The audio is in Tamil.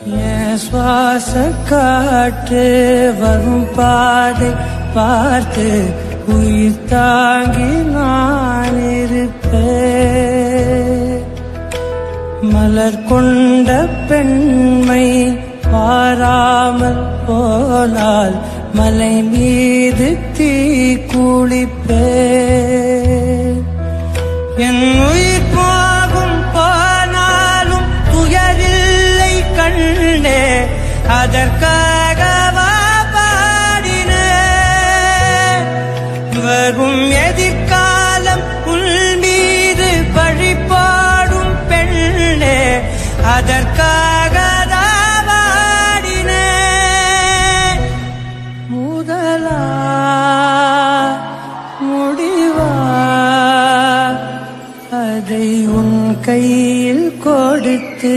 என் சுவாச காற்று வரும் பாதை பார்த்து உயிர் தாங்கி நான் இருப்பேன். மலர் கொண்ட பெண்மை பாராமல் போனால் மலை மீது தீ குளிப்பேன். என் உயிர் போகும் போனாலும் துயரில்லை கண்ணே, அதற்காகவா பாடினேன். வரும் எதிர்காலம் உன் மீது பழி பாடும் பெண்ணே, அதற்காக பாடினேன். முதலா முடிவா அதை உன் கையில் கொடுத்து